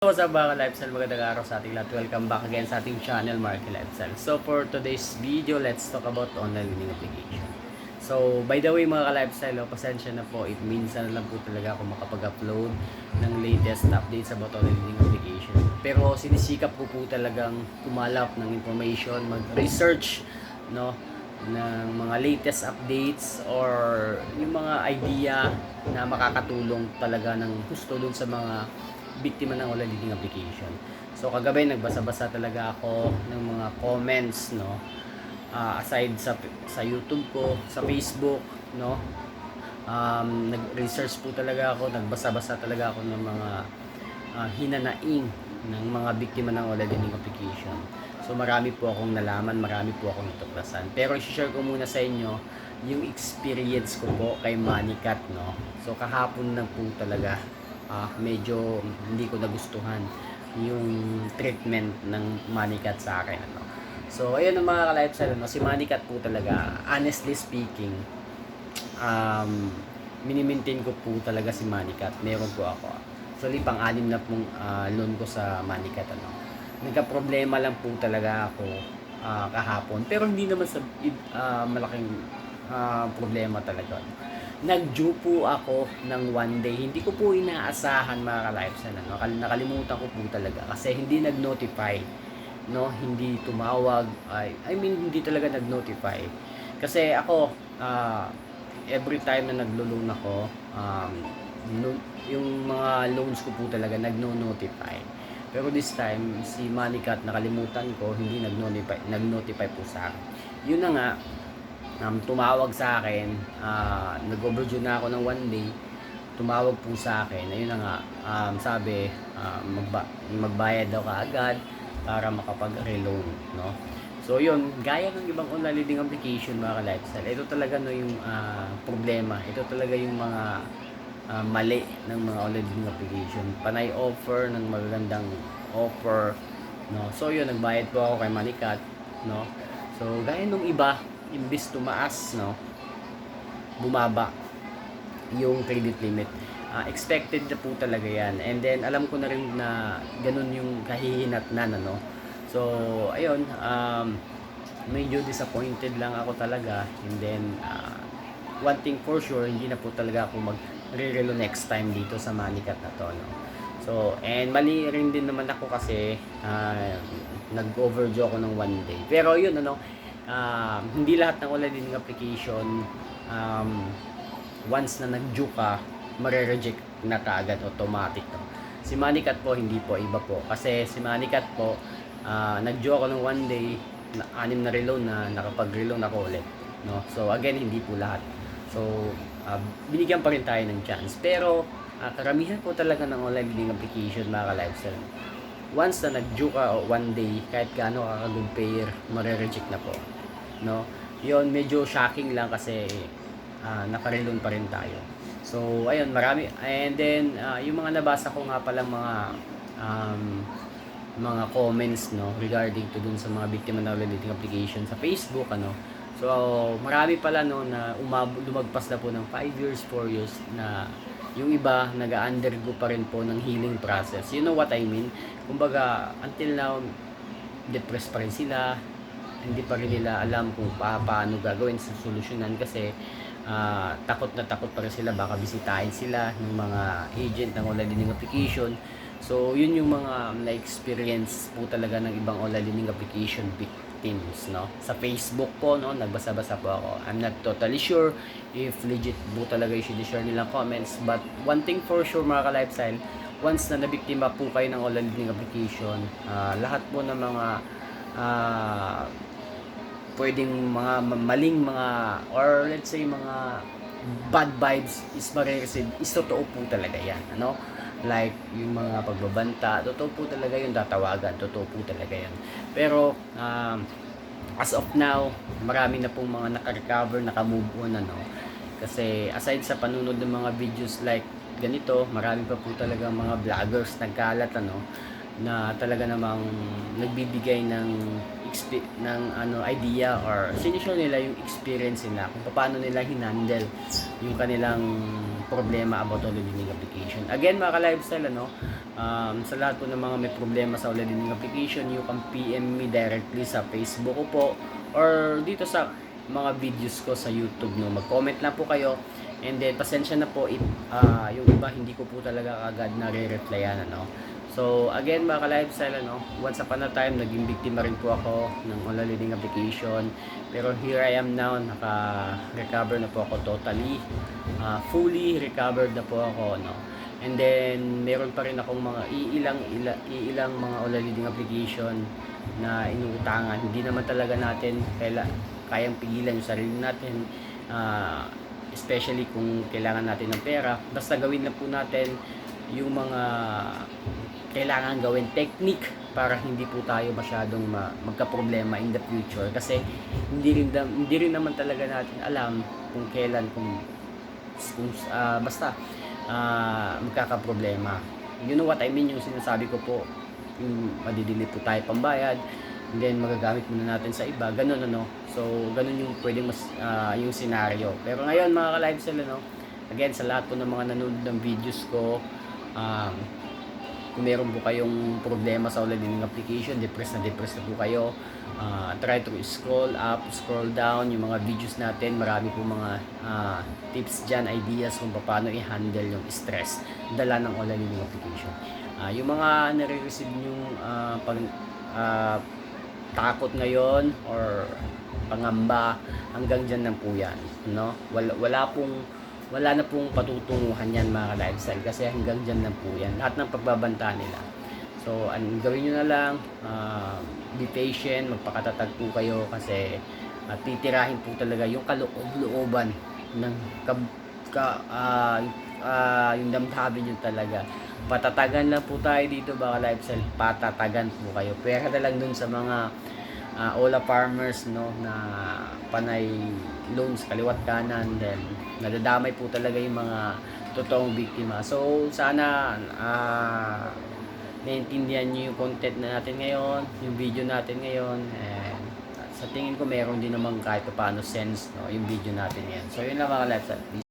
What's up mga lifestyle, magandang araw sa ating lahat. Welcome back again sa ating channel, Marky Lifestyle. So for today's video, let's talk about online learning application. So by the way mga lifestyle, pasensya na po, minsan lang po talaga ako makapag-upload ng latest updates about online learning application. Pero sinisikap ko po talagang kumalap ng information, mag-research, no, ng mga latest updates or yung mga idea na makakatulong talaga ng gusto dun sa mga biktima ng online learning application. So kagabi nagbasa-basa talaga ako ng mga comments, no. Aside sa YouTube ko, sa Facebook, no. Nag-research po talaga ako, nagbasa-basa talaga ako ng mga hinanaing ng mga biktima ng online learning application. So marami po akong nalaman, marami po akong natuklasan. Pero i-share ko muna sa inyo yung experience ko po kay Manicat, no. So kahapon na po talaga medyo hindi ko nagustuhan yung treatment ng Manicat sa akin, ano. So ayun ang mga ka-lifestyle, no? Si Manicat po talaga, honestly speaking, minimaintain ko po talaga si Manicat. Meron po ako, actually pang-anim na pong loan ko sa Manicat, ano. Nagka-problema lang po talaga ako kahapon, pero hindi naman sa malaking problema talaga. Nag-due po ako ng one day. Hindi ko po inaasahan mga ka-lifestyle, ano? Nakalimutan ko po talaga kasi hindi nag-notify, no? Hindi tumawag, I mean hindi talaga nag-notify. Kasi ako every time na naglo-loan ako, yung mga loans ko po talaga nagno-notify. Pero this time si Manicat nakalimutan ko, hindi nag-notify po sa akin. Yun na nga, tumawag sa akin, nag-overdue na ako ng one day, tumawag po sa akin, ayun na nga, sabi, magbayad daw kaagad para makapag-reloan, no? So yun, gaya ng ibang online learning application mga ka-lifestyle, ito talaga no yung problema, ito talaga yung mga mali ng mga online learning application. Panay offer ng magagandang offer, no? So yun, nagbayad po ako kay Manicat, no? So gaya nung iba, imbis tumaas, no, bumaba yung credit limit. Expected na po talaga yan, and then alam ko na rin na ganun yung kahihinatnan, ano. So ayun, medyo disappointed lang ako talaga, and then one thing for sure, hindi na po talaga ako mag-re-relo next time dito sa Manicat na to, no. So and mali rin din naman ako kasi nag-overdue ako ng one day, pero yun, ano, hindi lahat ng online learning application once na nag-due ka, mare-reject na kaagad automatic, no? Si Manicat po hindi po, iba po. Kasi si Manicat po, nag-due ako ng one day, 6 na reloan na, nakapag-reloan ako ulit, no? So again, hindi po lahat. So binigyan pa rin tayo ng chance. Pero karamihan po talaga ng online learning application mga ka-lifestyle, once na nag-due ka one day, kahit gaano ka good payer, mare-reject na po, no. Yon, medyo shocking lang kasi naka-reloan pa rin tayo. So ayun, marami, and then yung mga nabasa ko nga palang mga comments, no, regarding to dun sa mga biktima ng online dating application sa Facebook, ano. So marami pala, no, na lumagpas na po ng 5 years, 4 years, na yung iba nag-undergo pa rin po ng healing process. You know what I mean? Kumbaga until now depressed pa rin sila, hindi pa rin nila alam kung paano gagawin sa solusyonan kasi takot na takot pa rin sila, baka bisitahin sila ng mga agent ng online learning application. So yun yung mga na-experience po talaga ng ibang online learning application victims, no, sa Facebook po, no. Nagbasa-basa po ako. I'm not totally sure if legit po talaga yung share nilang comments, but one thing for sure mga ka-lifestyle, once na nabiktima po kayo ng online learning application, lahat po ng mga pwedeng mga maling mga, or let's say mga bad vibes is ma-receive, is totoo po talaga yan, ano. Like yung mga pagbabanta, totoo po talaga yung tatawagan, totoo po talaga yan. Pero as of now, marami na pong mga naka-recover, naka-move on, ano. Kasi aside sa panunod ng mga videos like ganito, marami pa po talaga mga vloggers nagkalat, ano, na talaga namang nagbibigay ng idea or sinishare nila yung experience nila kung paano nila hinandle yung kanilang problema about online learning application. Again mga ka-lifestyle, Sa lahat po ng mga may problema sa online learning application, you can PM me directly sa Facebook ko po or dito sa mga videos ko sa YouTube, no. Mag-comment lang po kayo, and then pasensya na po yung iba hindi ko po talaga agad na re-replyan, ano. So again mga ka-lifestyle, ano, once upon a time naging biktima rin po ako ng online learning application, pero here I am now, naka-recover na po ako totally, fully recovered na po ako, no. And then meron pa rin akong mga iilang mga online learning application na inuutangan. Hindi naman talaga natin kayang pigilan yung sarili natin, especially kung kailangan natin ng pera. Basta gawin na po natin yung mga kailangan gawin technique para hindi po tayo masyadong magka-problema in the future, kasi hindi rin naman talaga natin alam kung kailan, basta magkakaproblema. You know what I mean, yung sinasabi ko po, yung madidili po tayo pambayad, and then magagamit muna natin sa iba, ganun, ano. So ganun yung pwedeng yung scenario. Pero ngayon mga ka-lifestyle, ano, again sa lahat po ng mga nanonood ng videos ko, kung meron po kayong problema sa online learning application, depressed na po kayo, try to scroll up, scroll down yung mga videos natin. Marami po mga tips dyan, ideas kung paano i-handle yung stress dala ng online learning application. Yung mga nare-receive yung takot ngayon or pangamba, hanggang dyan lang po yan, no? Wala na pong patutunguhan yan mga ka-lifestyle, kasi hanggang dyan lang po yan, lahat ng pagbabanta nila. So ang gawin nyo na lang, be patient, magpakatatag po kayo, kasi titirahin po talaga yung kaloob-looban ng yung damdamin nyo talaga. Patatagan lang po tayo dito mga lifestyle, patatagan po kayo. Pera na lang dun sa mga Ola farmers, no, na panay loans kaliwat kanan, then nadadamay po talaga yung mga totoong biktima. So sana naiintindihan niyo yung content na natin ngayon, yung video natin ngayon, and sa tingin ko meron din naman kahit paano sense, no, yung video natin ngayon. So yun lang mga lifestyle.